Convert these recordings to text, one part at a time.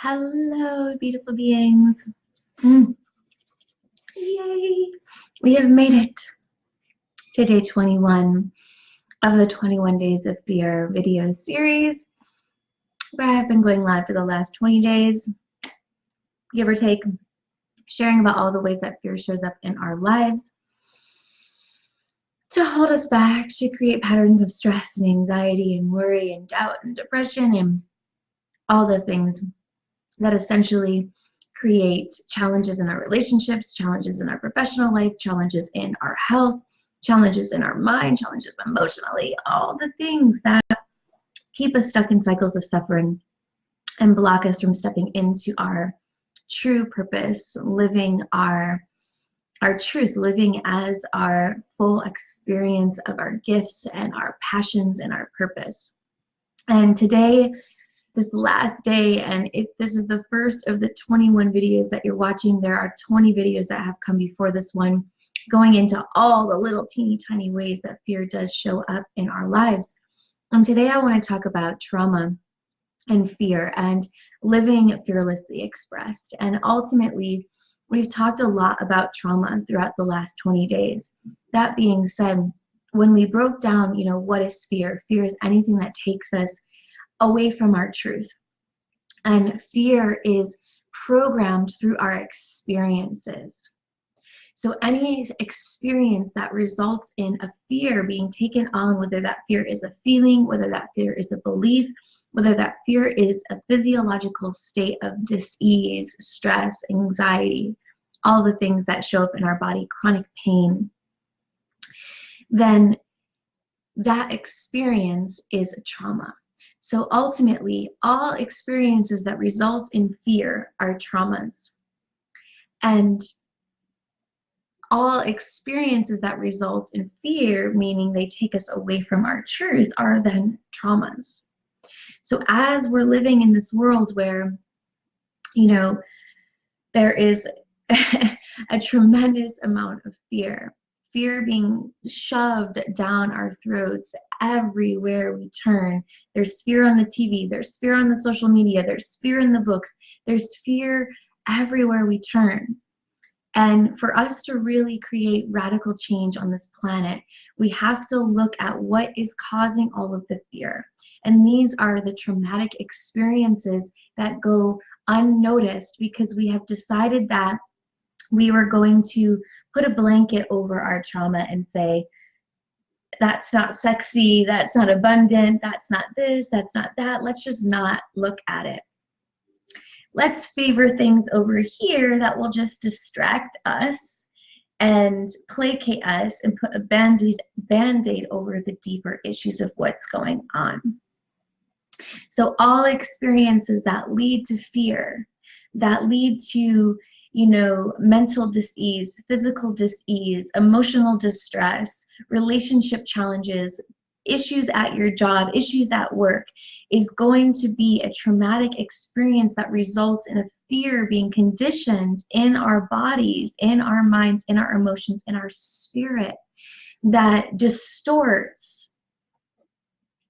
Hello, beautiful beings. Mm. Yay! We have made it to day 21 of the 21 Days of Fear video series, where I've been going live for the last 20 days, give or take, sharing about all the ways that fear shows up in our lives to hold us back, to create patterns of stress and anxiety and worry and doubt and depression and all the things that essentially create challenges in our relationships, challenges in our professional life, challenges in our health, challenges in our mind, challenges emotionally, all the things that keep us stuck in cycles of suffering and block us from stepping into our true purpose, living our truth, living as our full experience of our gifts and our passions and our purpose. And today, this last day, and if this is the first of the 21 videos that you're watching, there are 20 videos that have come before this one, going into all the little teeny tiny ways that fear does show up in our lives. And today I want to talk about trauma and fear and living fearlessly expressed. And ultimately, we've talked a lot about trauma throughout the last 20 days. That being said, when we broke down, what is fear? Fear is anything that takes us away from our truth. And fear is programmed through our experiences. So any experience that results in a fear being taken on, whether that fear is a feeling, whether that fear is a belief, whether that fear is a physiological state of dis-ease, stress, anxiety, all the things that show up in our body, chronic pain, then that experience is a trauma. So ultimately, all experiences that result in fear are traumas. And all experiences that result in fear, meaning they take us away from our truth, are then traumas. So as we're living in this world where, there is a tremendous amount of fear being shoved down our throats everywhere we turn. There's fear on the TV, there's fear on the social media, there's fear in the books, there's fear everywhere we turn. And for us to really create radical change on this planet, we have to look at what is causing all of the fear. And these are the traumatic experiences that go unnoticed because we have decided that we were going to put a blanket over our trauma and say, that's not sexy, that's not abundant, that's not this, that's not that. Let's just not look at it. Let's favor things over here that will just distract us and placate us and put a band-aid over the deeper issues of what's going on. So all experiences that lead to fear, that lead to mental dis-ease, physical dis-ease, emotional distress, relationship challenges, issues at your job, issues at work, is going to be a traumatic experience that results in a fear being conditioned in our bodies, in our minds, in our emotions, in our spirit, that distorts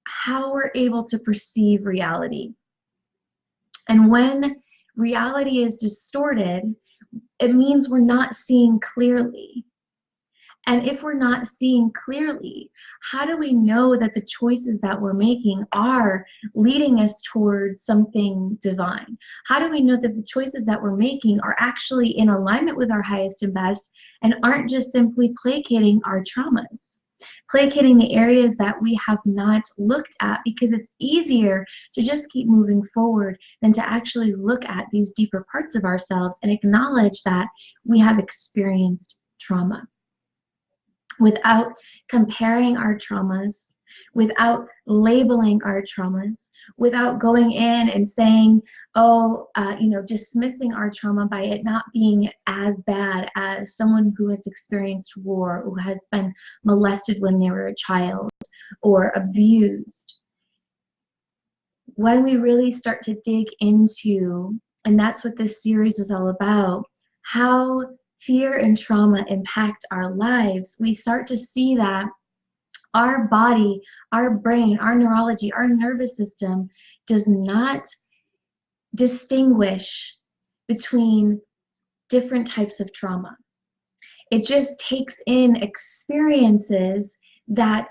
how we're able to perceive reality. And when reality is distorted, it means we're not seeing clearly. And if we're not seeing clearly, how do we know that the choices that we're making are leading us towards something divine? How do we know that the choices that we're making are actually in alignment with our highest and best and aren't just simply placating our traumas? Placating the areas that we have not looked at, because it's easier to just keep moving forward than to actually look at these deeper parts of ourselves and acknowledge that we have experienced trauma. Without comparing our traumas, without labeling our traumas, without going in and saying, dismissing our trauma by it not being as bad as someone who has experienced war, who has been molested when they were a child, or abused. When we really start to dig into, and that's what this series was all about, how fear and trauma impact our lives, we start to see that our body, our brain, our neurology, our nervous system does not distinguish between different types of trauma. It just takes in experiences that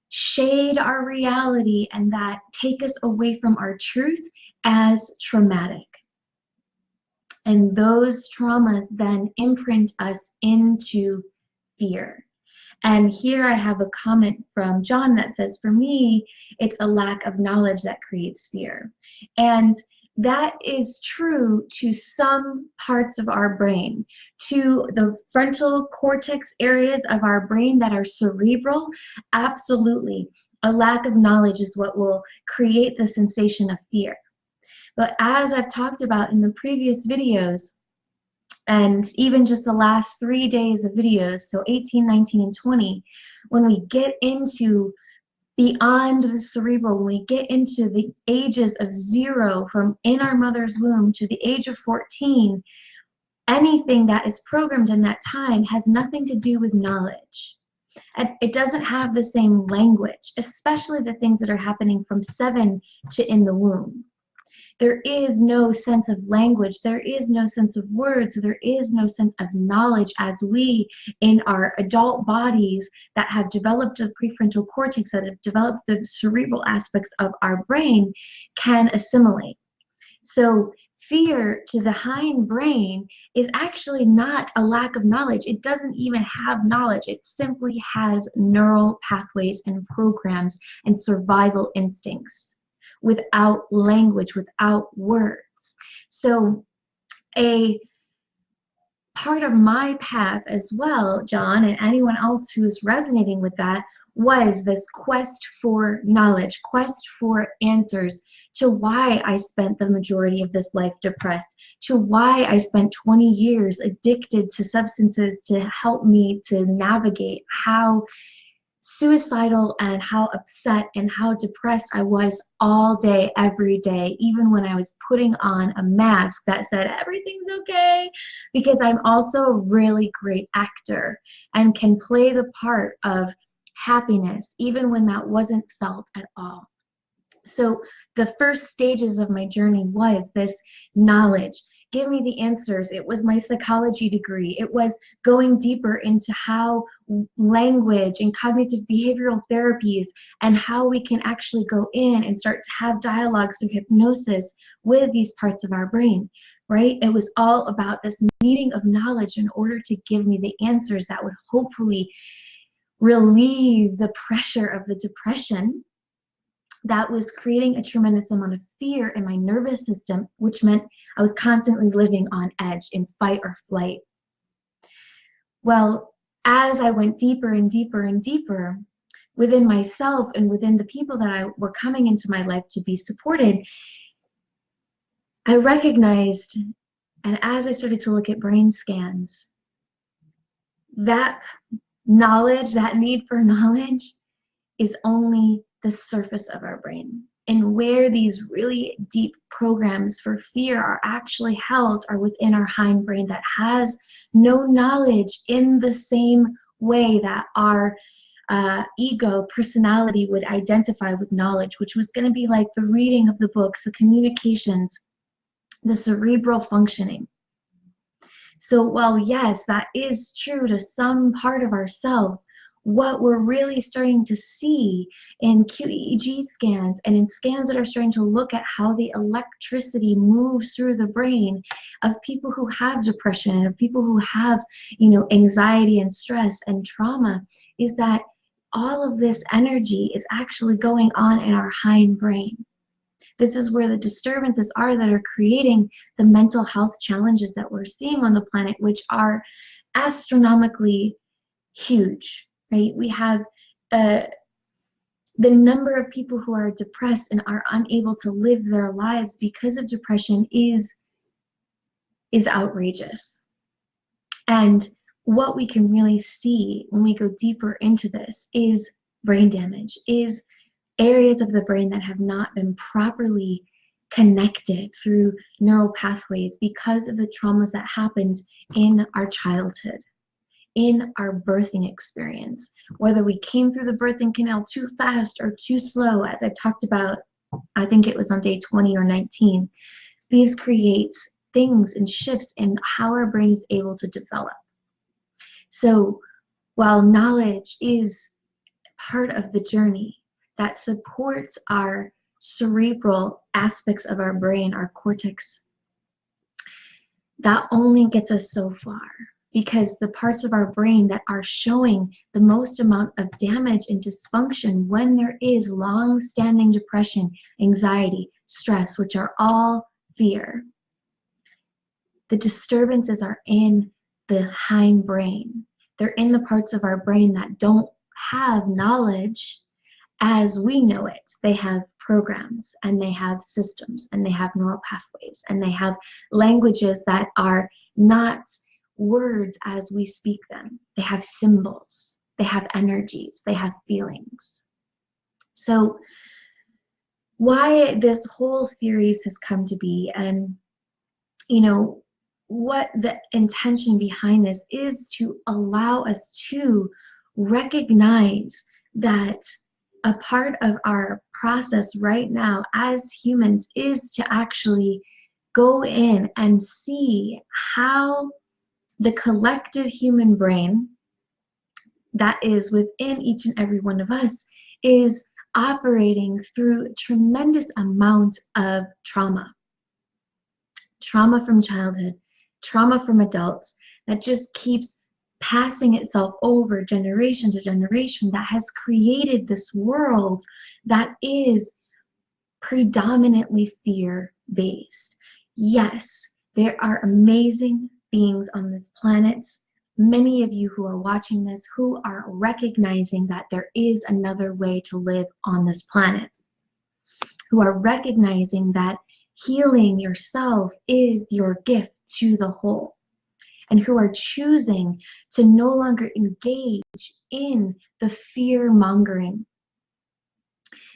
shade our reality and that take us away from our truth as traumatic. And those traumas then imprint us into fear. And here I have a comment from John that says, for me, it's a lack of knowledge that creates fear. And that is true to some parts of our brain, to the frontal cortex areas of our brain that are cerebral. Absolutely. A lack of knowledge is what will create the sensation of fear. But as I've talked about in the previous videos, and even just the last 3 days of videos, so 18, 19, and 20, when we get into beyond the cerebral, when we get into the ages of 0 from in our mother's womb to the age of 14, anything that is programmed in that time has nothing to do with knowledge. And it doesn't have the same language, especially the things that are happening from 7 to in the womb. There is no sense of language, there is no sense of words, there is no sense of knowledge as we, in our adult bodies that have developed the prefrontal cortex, that have developed the cerebral aspects of our brain, can assimilate. So fear to the hind brain is actually not a lack of knowledge. It doesn't even have knowledge. It simply has neural pathways and programs and survival instincts without language, without words. So a part of my path as well, John, and anyone else who's resonating with that, was this quest for knowledge, quest for answers to why I spent the majority of this life depressed, to why I spent 20 years addicted to substances to help me to navigate how suicidal and how upset and how depressed I was all day, every day, even when I was putting on a mask that said everything's okay, because I'm also a really great actor and can play the part of happiness even when that wasn't felt at all. So the first stages of my journey was this knowledge. Give me the answers. It was my psychology degree. It was going deeper into how language and cognitive behavioral therapies and how we can actually go in and start to have dialogues through hypnosis with these parts of our brain, right? It was all about this needing of knowledge in order to give me the answers that would hopefully relieve the pressure of the depression that was creating a tremendous amount of fear in my nervous system, which meant I was constantly living on edge in fight or flight. Well, as I went deeper and deeper and deeper within myself and within the people that were coming into my life to be supported, I recognized, and as I started to look at brain scans, that knowledge, that need for knowledge, is only the surface of our brain. And where these really deep programs for fear are actually held are within our hindbrain that has no knowledge in the same way that our ego, personality would identify with knowledge, which was going to be like the reading of the books, the communications, the cerebral functioning. So while yes, that is true to some part of ourselves, what we're really starting to see in QEEG scans and in scans that are starting to look at how the electricity moves through the brain of people who have depression and of people who have, anxiety and stress and trauma, is that all of this energy is actually going on in our hindbrain. This is where the disturbances are that are creating the mental health challenges that we're seeing on the planet, which are astronomically huge. Right? We have the number of people who are depressed and are unable to live their lives because of depression is outrageous. And what we can really see when we go deeper into this is brain damage, is areas of the brain that have not been properly connected through neural pathways because of the traumas that happened in our childhood, in our birthing experience, whether we came through the birthing canal too fast or too slow, as I talked about, I think it was on day 20 or 19. These create things and shifts in how our brain is able to develop. So while knowledge is part of the journey that supports our cerebral aspects of our brain, our cortex, that only gets us so far, because the parts of our brain that are showing the most amount of damage and dysfunction when there is long-standing depression, anxiety, stress, which are all fear, the disturbances are in the hindbrain. They're in the parts of our brain that don't have knowledge as we know it. They have programs, and they have systems, and they have neural pathways, and they have languages that are not words as we speak them. They have symbols, they have energies, they have feelings. So why this whole series has come to be, and what the intention behind this is, to allow us to recognize that a part of our process right now as humans is to actually go in and see how the collective human brain that is within each and every one of us is operating through a tremendous amount of trauma. Trauma from childhood, trauma from adults, that just keeps passing itself over generation to generation, that has created this world that is predominantly fear-based. Yes, there are amazing beings on this planet. Many of you who are watching this who are recognizing that there is another way to live on this planet, who are recognizing that healing yourself is your gift to the whole, and who are choosing to no longer engage in the fear mongering.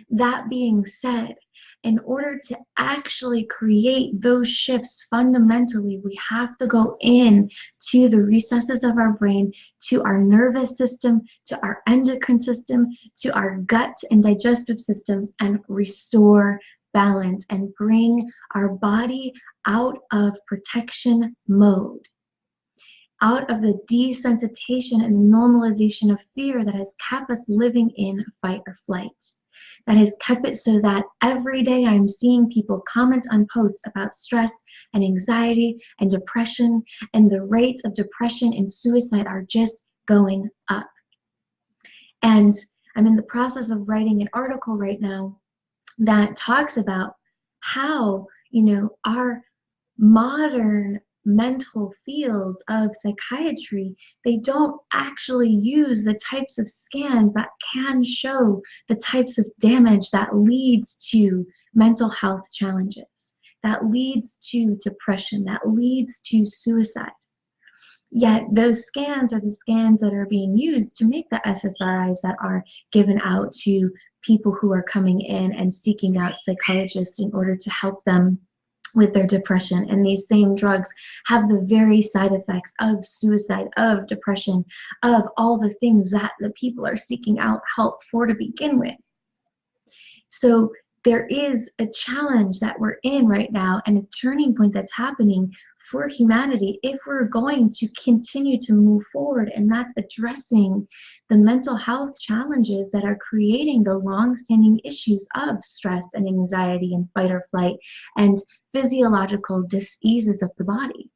That being said, in order to actually create those shifts, fundamentally, we have to go in to the recesses of our brain, to our nervous system, to our endocrine system, to our gut and digestive systems, and restore balance and bring our body out of protection mode, out of the desensitization and normalization of fear that has kept us living in fight or flight, that has kept it so that every day I'm seeing people comment on posts about stress and anxiety and depression, and the rates of depression and suicide are just going up. And I'm in the process of writing an article right now that talks about how, our modern mental fields of psychiatry, they don't actually use the types of scans that can show the types of damage that leads to mental health challenges, that leads to depression, that leads to suicide. Yet those scans are the scans that are being used to make the SSRIs that are given out to people who are coming in and seeking out psychologists in order to help them with their depression. And these same drugs have the very side effects of suicide, of depression, of all the things that the people are seeking out help for to begin with. So there is a challenge that we're in right now, and a turning point that's happening for humanity if we're going to continue to move forward, and that's addressing the mental health challenges that are creating the long-standing issues of stress and anxiety and fight or flight and physiological diseases of the body.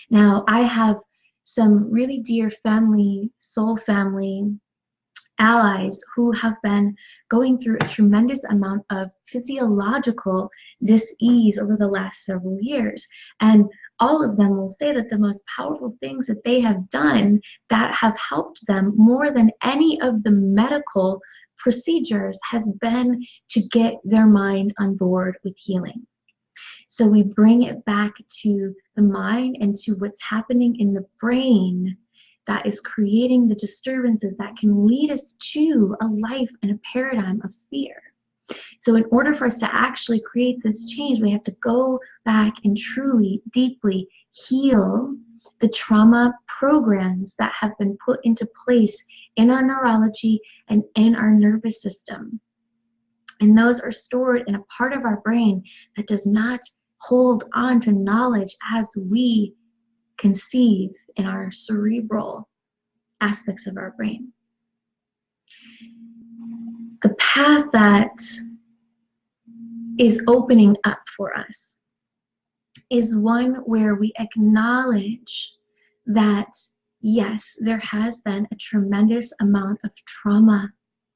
Now, I have some really dear family, soul family, allies who have been going through a tremendous amount of physiological dis-ease over the last several years. And all of them will say that the most powerful things that they have done that have helped them more than any of the medical procedures has been to get their mind on board with healing. So we bring it back to the mind and to what's happening in the brain that is creating the disturbances that can lead us to a life and a paradigm of fear. So in order for us to actually create this change, we have to go back and truly, deeply heal the trauma programs that have been put into place in our neurology and in our nervous system. And those are stored in a part of our brain that does not hold on to knowledge as we conceive in our cerebral aspects of our brain. The path that is opening up for us is one where we acknowledge that, yes, there has been a tremendous amount of trauma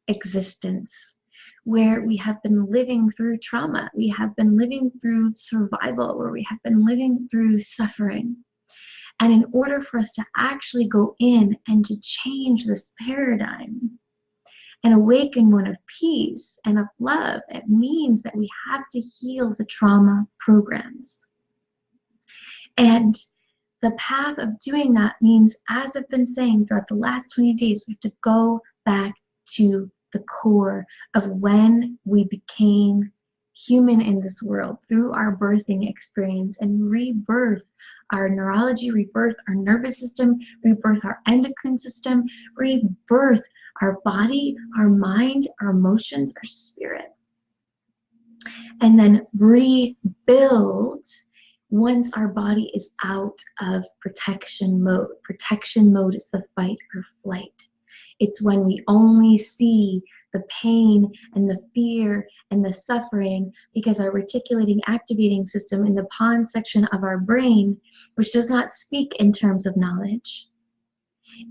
existence, where we have been living through trauma, we have been living through survival, where we have been living through suffering. And in order for us to actually go in and to change this paradigm and awaken one of peace and of love, it means that we have to heal the trauma programs. And the path of doing that means, as I've been saying throughout the last 20 days, we have to go back to the core of when we became human in this world through our birthing experience and rebirth our neurology, rebirth our nervous system, rebirth our endocrine system, rebirth our body, our mind, our emotions, our spirit. And then rebuild once our body is out of protection mode. Protection mode is the fight or flight. It's when we only see the pain and the fear and the suffering because our reticulating activating system in the pons section of our brain, which does not speak in terms of knowledge,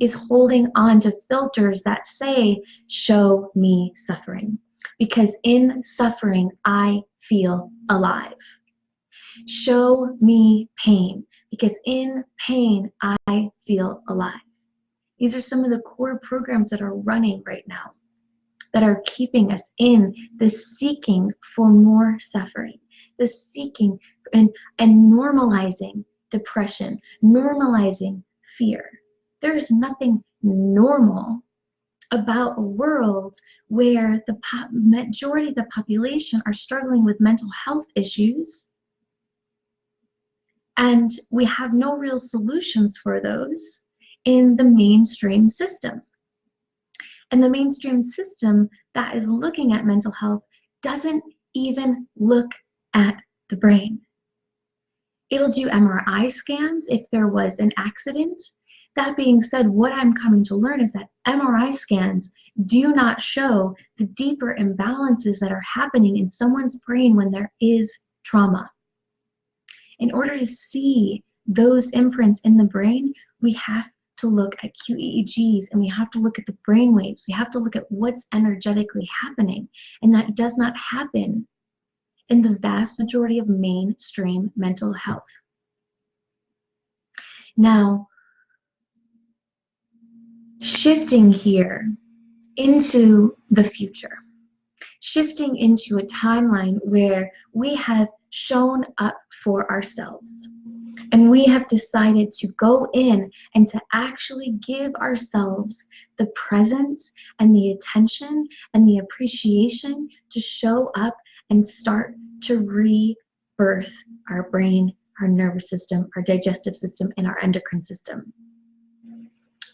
is holding on to filters that say, show me suffering. Because in suffering, I feel alive. Show me pain, because in pain, I feel alive. These are some of the core programs that are running right now, that are keeping us in this seeking for more suffering, this seeking and normalizing depression, normalizing fear. There is nothing normal about a world where the majority of the population are struggling with mental health issues, and we have no real solutions for those in the mainstream system. And the mainstream system that is looking at mental health doesn't even look at the brain. It'll do MRI scans if there was an accident. That being said, what I'm coming to learn is that MRI scans do not show the deeper imbalances that are happening in someone's brain when there is trauma. In order to see those imprints in the brain, we have to look at QEEGs, and we have to look at the brain waves. We have to look at what's energetically happening. And that does not happen in the vast majority of mainstream mental health. Now, shifting here into the future, shifting into a timeline where we have shown up for ourselves. And we have decided to go in and to actually give ourselves the presence and the attention and the appreciation to show up and start to rebirth our brain, our nervous system, our digestive system, and our endocrine system,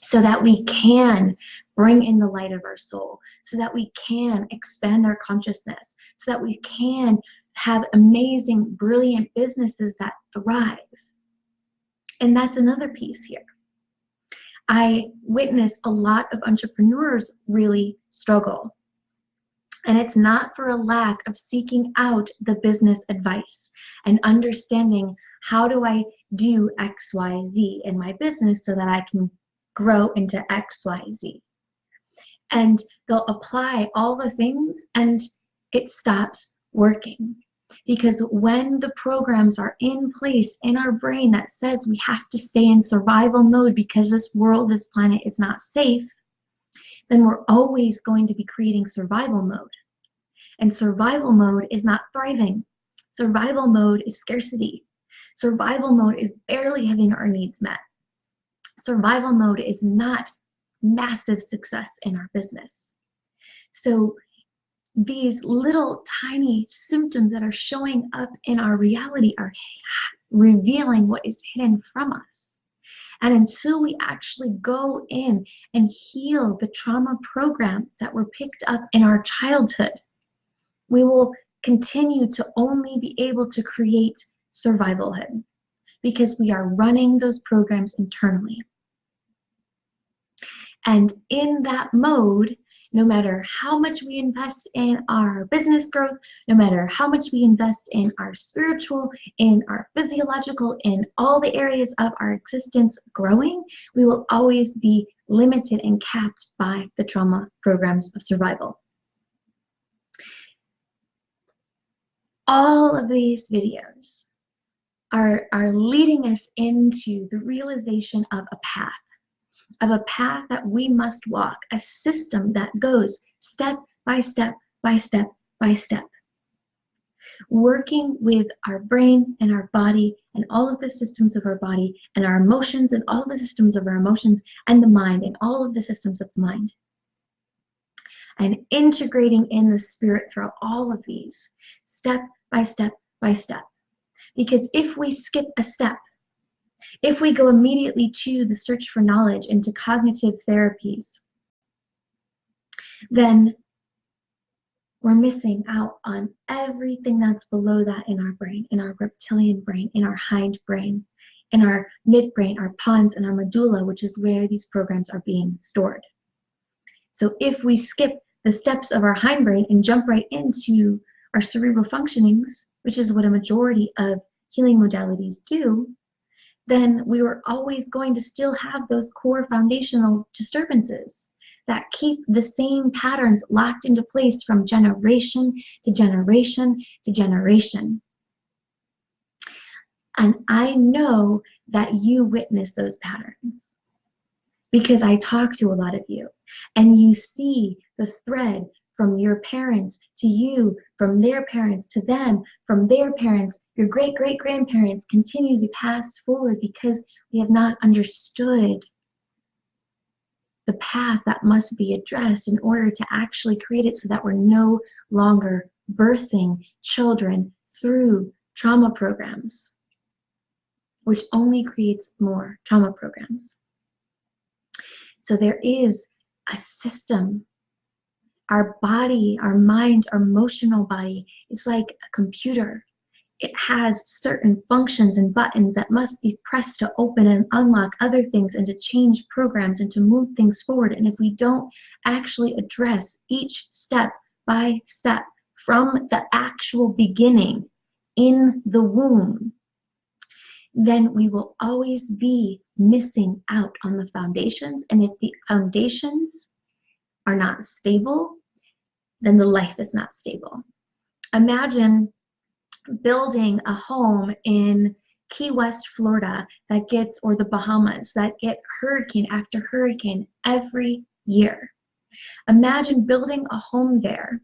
so that we can bring in the light of our soul, so that we can expand our consciousness, so that we can have amazing, brilliant businesses that thrive. And that's another piece here. I witness a lot of entrepreneurs really struggle. And it's not for a lack of seeking out the business advice and understanding, how do I do X, Y, Z in my business so that I can grow into X, Y, Z. And they'll apply all the things and it stops working. Because when the programs are in place in our brain that says we have to stay in survival mode because this world, this planet is not safe, then we're always going to be creating survival mode. And survival mode is not thriving. Survival mode is scarcity. Survival mode is barely having our needs met. Survival mode is not massive success in our business. So these little tiny symptoms that are showing up in our reality are revealing what is hidden from us. And until we actually go in and heal the trauma programs that were picked up in our childhood, we will continue to only be able to create survivalhood, because we are running those programs internally. And in that mode, no matter how much we invest in our business growth, no matter how much we invest in our spiritual, in our physiological, in all the areas of our existence growing, we will always be limited and capped by the trauma programs of survival. All of these videos are leading us into the realization of a path that we must walk, a system that goes step by step by step by step, working with our brain and our body and all of the systems of our body and our emotions and all of the systems of our emotions and the mind and all of the systems of the mind, and integrating in the spirit throughout all of these, step by step by step. Because if we skip a step, if we go immediately to the search for knowledge into cognitive therapies, then we're missing out on everything that's below that in our brain, in our reptilian brain, in our hind brain, in our midbrain, our pons, and our medulla, which is where these programs are being stored. So if we skip the steps of our hindbrain and jump right into our cerebral functionings, which is what a majority of healing modalities do, then we were always going to still have those core foundational disturbances that keep the same patterns locked into place from generation to generation to generation. And I know that you witness those patterns because I talk to a lot of you, and you see the thread from your parents to you, from their parents to them, from their parents, your great-great-grandparents continue to pass forward because we have not understood the path that must be addressed in order to actually create it so that we're no longer birthing children through trauma programs, which only creates more trauma programs. So there is a system. Our body, our mind, our emotional body is like a computer. It has certain functions and buttons that must be pressed to open and unlock other things and to change programs and to move things forward. And if we don't actually address each step by step from the actual beginning in the womb, then we will always be missing out on the foundations. And if the foundations are not stable, then the life is not stable. Imagine building a home in Key West, Florida that gets, or the Bahamas, that get hurricane after hurricane every year. Imagine building a home there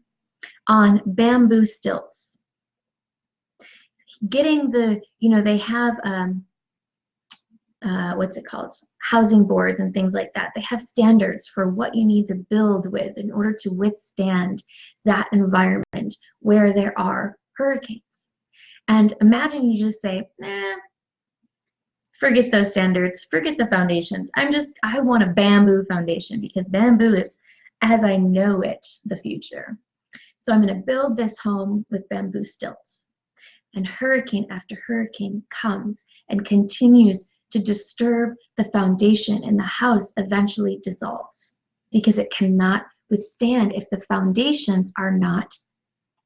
on bamboo stilts. Getting the, they have, what's it called? Housing boards and things like that. They have standards for what you need to build with in order to withstand that environment where there are hurricanes. And imagine you just say, nah, forget those standards, forget the foundations. I want a bamboo foundation because bamboo is, as I know it, the future. So I'm going to build this home with bamboo stilts. And hurricane after hurricane comes and continues to disturb the foundation, and the house eventually dissolves because it cannot withstand if the foundations are not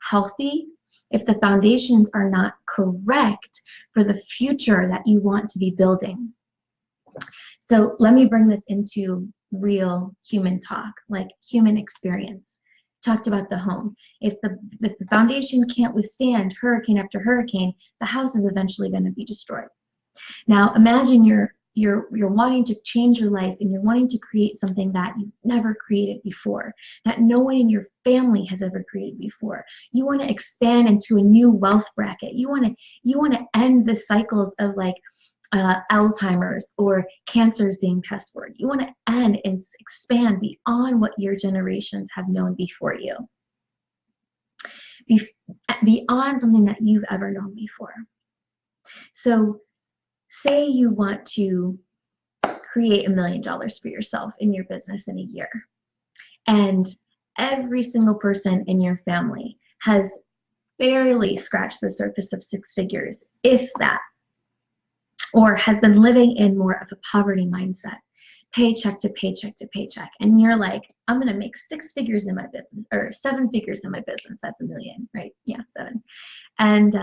healthy, if the foundations are not correct for the future that you want to be building. So let me bring this into real human talk, like human experience. Talked about the home. If the foundation can't withstand hurricane after hurricane, the house is eventually going to be destroyed. Now imagine you're wanting to change your life and you're wanting to create something that you've never created before, that no one in your family has ever created before. You want to expand into a new wealth bracket. You want to end the cycles of like Alzheimer's or cancers being passed forward. You want to end and expand beyond what your generations have known before you, beyond something that you've ever known before. So say you want to create $1 million for yourself in your business in a year, and every single person in your family has barely scratched the surface of six figures, if that, or has been living in more of a poverty mindset, paycheck to paycheck to paycheck. And you're like, I'm going to make six figures in my business, or seven figures in my business. That's a million, right? Yeah, seven. And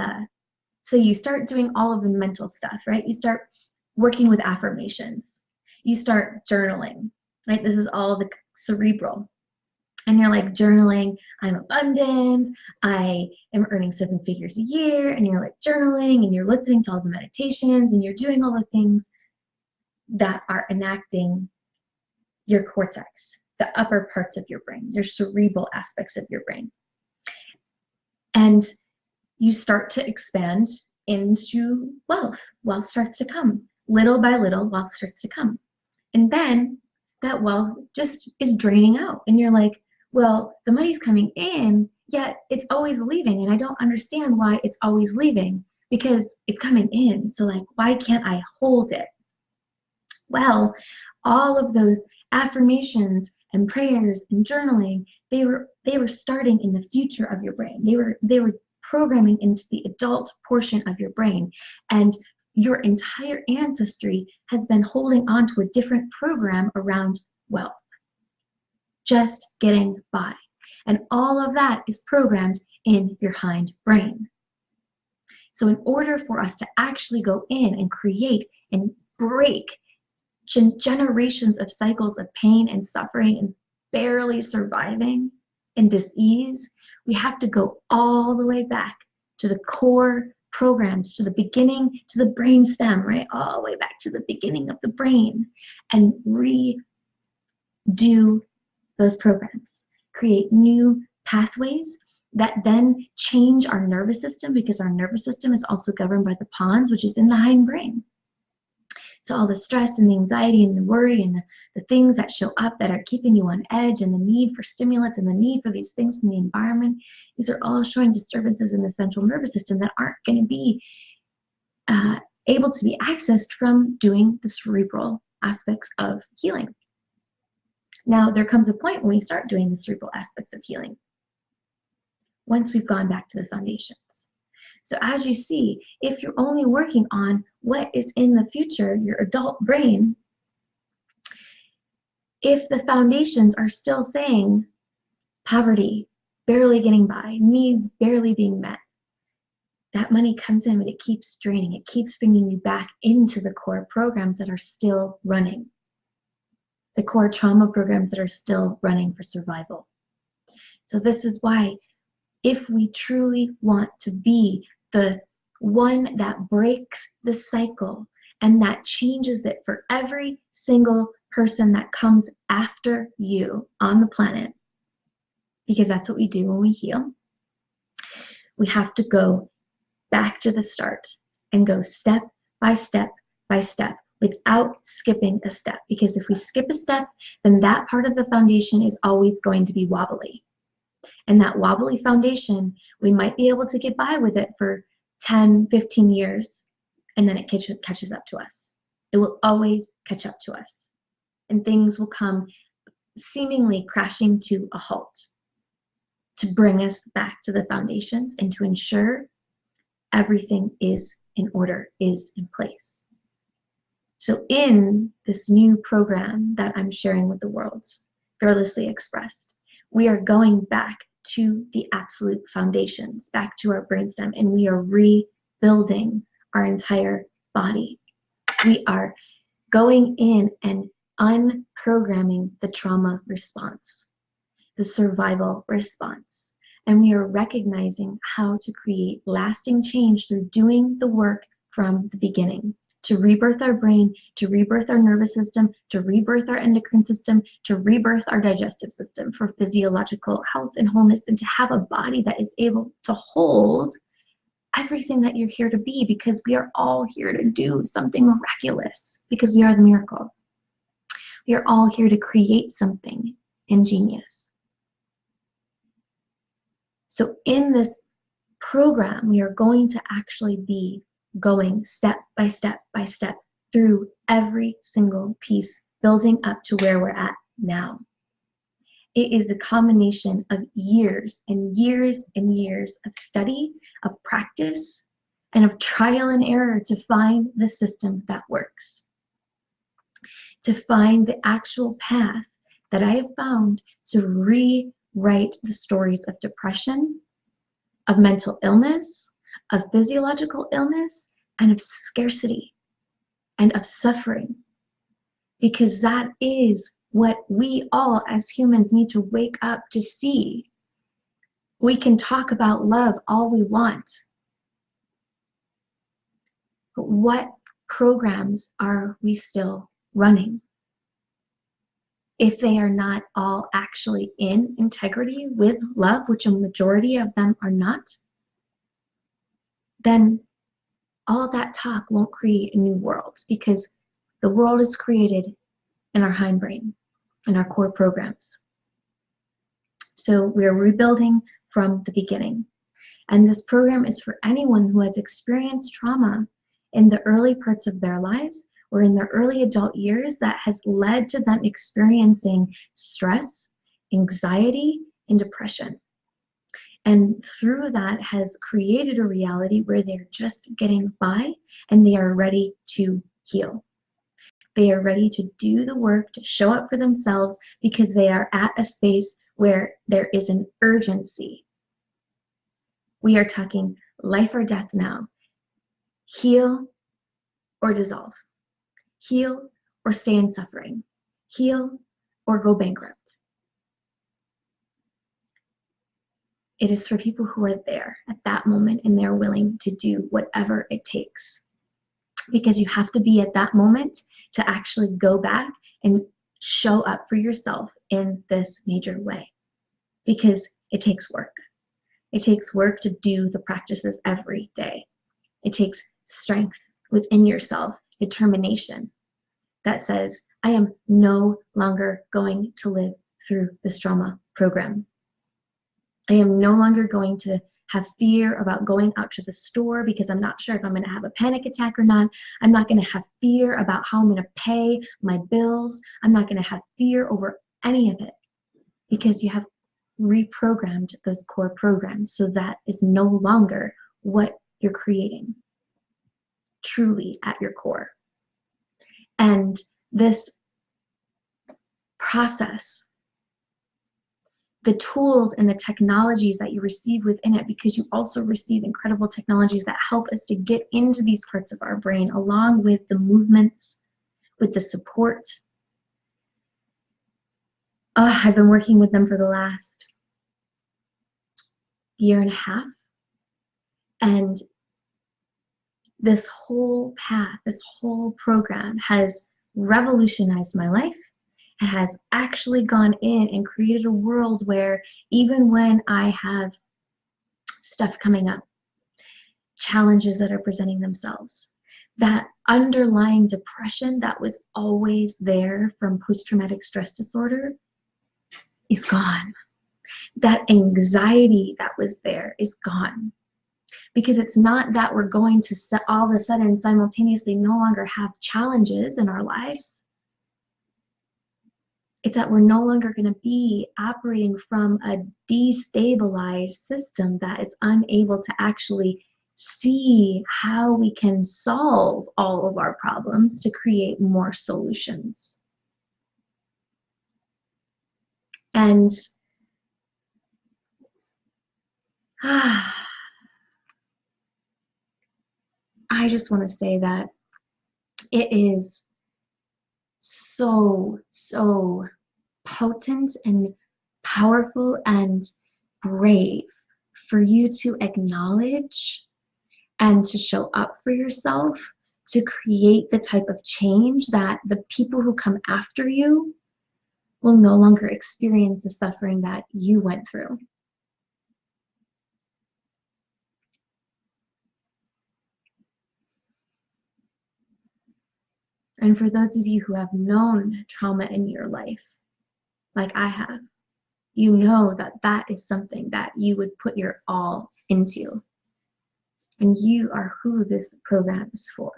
so you start doing all of the mental stuff, right? You start working with affirmations. You start journaling, right? This is all the cerebral. And you're like journaling, I'm abundant, I am earning seven figures a year, and you're like journaling and you're listening to all the meditations and you're doing all the things that are enacting your cortex, the upper parts of your brain, your cerebral aspects of your brain. And you start to expand into wealth. Wealth starts to come. Little by little, wealth starts to come. And then that wealth just is draining out. And you're like, well, the money's coming in, yet it's always leaving. And I don't understand why it's always leaving, because it's coming in. So like, why can't I hold it? Well, all of those affirmations and prayers and journaling, they were starting in the future of your brain. They were programming into the adult portion of your brain. And your entire ancestry has been holding on to a different program around wealth. Just getting by. And all of that is programmed in your hind brain. So in order for us to actually go in and create and break generations of cycles of pain and suffering and barely surviving and dis-ease, we have to go all the way back to the core programs, to the beginning, to the brain stem, right? All the way back to the beginning of the brain, and redo those programs, create new pathways that then change our nervous system, because our nervous system is also governed by the pons, which is in the hindbrain. So all the stress and the anxiety and the worry and the things that show up that are keeping you on edge, and the need for stimulants and the need for these things in the environment, these are all showing disturbances in the central nervous system that aren't going to be able to be accessed from doing the cerebral aspects of healing. Now, there comes a point when we start doing the cerebral aspects of healing, once we've gone back to the foundations. So as you see, if you're only working on what is in the future, your adult brain, if the foundations are still saying poverty, barely getting by, needs barely being met, that money comes in, but it keeps draining. It keeps bringing you back into the core programs that are still running, the core trauma programs that are still running for survival. So this is why, if we truly want to be the one that breaks the cycle and that changes it for every single person that comes after you on the planet, because that's what we do when we heal, we have to go back to the start and go step by step by step without skipping a step. Because if we skip a step, then that part of the foundation is always going to be wobbly. And that wobbly foundation, we might be able to get by with it for 10, 15 years, and then it catches up to us. It will always catch up to us. And things will come seemingly crashing to a halt to bring us back to the foundations and to ensure everything is in order, is in place. So in this new program that I'm sharing with the world, Fearlessly Expressed, we are going back to the absolute foundations, back to our brainstem, and we are rebuilding our entire body. We are going in and unprogramming the trauma response, the survival response, and we are recognizing how to create lasting change through doing the work from the beginning, to rebirth our brain, to rebirth our nervous system, to rebirth our endocrine system, to rebirth our digestive system for physiological health and wholeness, and to have a body that is able to hold everything that you're here to be, because we are all here to do something miraculous, because we are the miracle. We are all here to create something ingenious. So in this program, we are going to actually be going step by step by step through every single piece, building up to where we're at now. It is a combination of years and years and years of study, of practice, and of trial and error to find the system that works, to find the actual path that I have found to rewrite the stories of depression, of mental illness, of physiological illness, and of scarcity and of suffering. Because that is what we all as humans need to wake up to see. We can talk about love all we want, but what programs are we still running? If they are not all actually in integrity with love, which a majority of them are not, then all that talk won't create a new world, because the world is created in our hindbrain, in our core programs. So we're rebuilding from the beginning. And this program is for anyone who has experienced trauma in the early parts of their lives or in their early adult years that has led to them experiencing stress, anxiety, and depression. And through that has created a reality where they're just getting by and they are ready to heal. They are ready to do the work, to show up for themselves, because they are at a space where there is an urgency. We are talking life or death now. Heal or dissolve. Heal or stay in suffering. Heal or go bankrupt. It is for people who are there at that moment and they're willing to do whatever it takes. Because you have to be at that moment to actually go back and show up for yourself in this major way. Because it takes work. It takes work to do the practices every day. It takes strength within yourself, determination that says, I am no longer going to live through this trauma program. I am no longer going to have fear about going out to the store because I'm not sure if I'm going to have a panic attack or not. I'm not going to have fear about how I'm going to pay my bills. I'm not going to have fear over any of it, because you have reprogrammed those core programs. So that is no longer what you're creating truly at your core. And this process, the tools and the technologies that you receive within it, because you also receive incredible technologies that help us to get into these parts of our brain, along with the movements, with the support. I've been working with them for the last year and a half. And this whole path, this whole program has revolutionized my life. It has actually gone in and created a world where even when I have stuff coming up, challenges that are presenting themselves, that underlying depression that was always there from post-traumatic stress disorder is gone. That anxiety that was there is gone. Because it's not that we're going to all of a sudden simultaneously no longer have challenges in our lives. It's that we're no longer going to be operating from a destabilized system that is unable to actually see how we can solve all of our problems to create more solutions. And I just want to say that it is so potent and powerful and brave for you to acknowledge and to show up for yourself, to create the type of change that the people who come after you will no longer experience the suffering that you went through. And for those of you who have known trauma in your life, like I have, you know that that is something that you would put your all into. And you are who this program is for.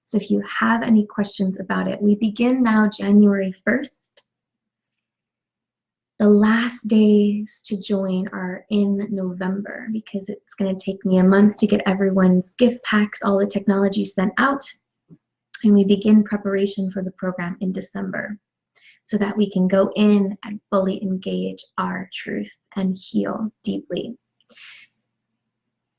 So if you have any questions about it, we begin now January 1st. The last days to join are in November because it's going to take me a month to get everyone's gift packs, all the technology sent out, and we begin preparation for the program in December so that we can go in and fully engage our truth and heal deeply.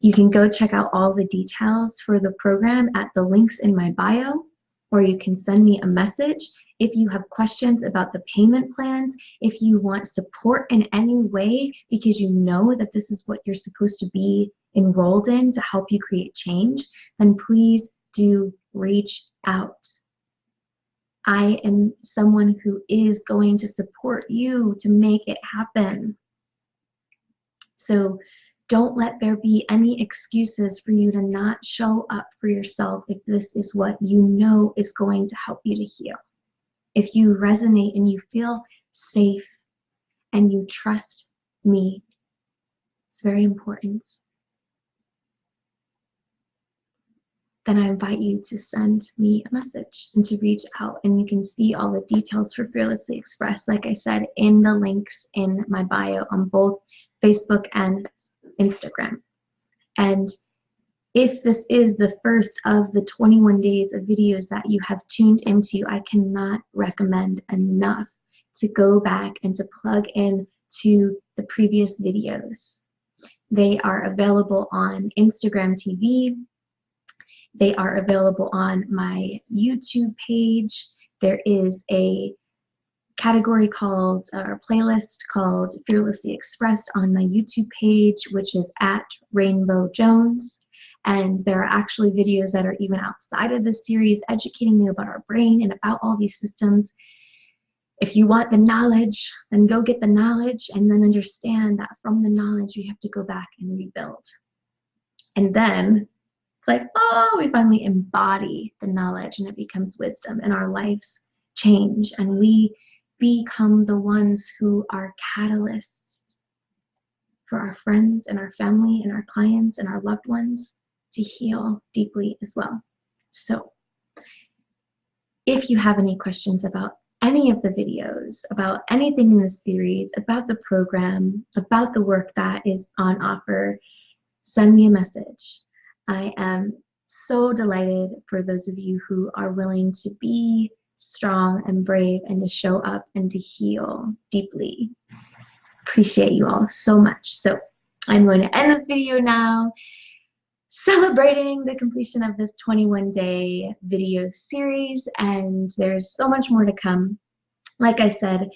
You can go check out all the details for the program at the links in my bio, or you can send me a message if you have questions about the payment plans, if you want support in any way because you know that this is what you're supposed to be enrolled in to help you create change, then please do reach out. I am someone who is going to support you to make it happen. So don't let there be any excuses for you to not show up for yourself if this is what you know is going to help you to heal. If you resonate and you feel safe and you trust me, it's very important, then I invite you to send me a message and to reach out. And you can see all the details for Fearlessly Expressed, like I said, in the links in my bio on both Facebook and Instagram. And if this is the first of the 21 days of videos that you have tuned into, I cannot recommend enough to go back and to plug in to the previous videos. They are available on Instagram TV. They are available on my YouTube page. There is a category called, or playlist called Fearlessly Expressed on my YouTube page, which is at Rainbow Jones. And there are actually videos that are even outside of this series educating you about our brain and about all these systems. If you want the knowledge, then go get the knowledge and then understand that from the knowledge, you have to go back and rebuild. And then it's like, oh, we finally embody the knowledge and it becomes wisdom and our lives change and we become the ones who are catalysts for our friends and our family and our clients and our loved ones to heal deeply as well. So if you have any questions about any of the videos, about anything in this series, about the program, about the work that is on offer, send me a message. I am so delighted for those of you who are willing to be strong and brave and to show up and to heal deeply. Appreciate you all so much. So I'm going to end this video now, celebrating the completion of this 21-day video series, and there's so much more to come. Like I said,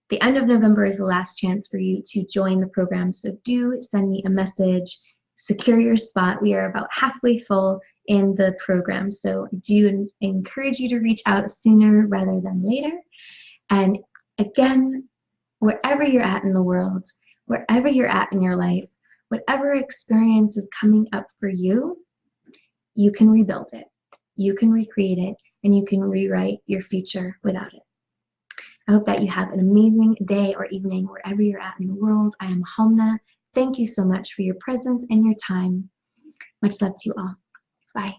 the end of November is the last chance for you to join the program, so do send me a message, secure your spot. We are about halfway full in the program, so I do encourage you to reach out sooner rather than later. And again, wherever you're at in the world, wherever you're at in your life, whatever experience is coming up for you, you can rebuild it, you can recreate it, and you can rewrite your future without it. I hope that you have an amazing day or evening wherever you're at in the world. I am Homna. Thank you so much for your presence and your time. Much love to you all. Bye.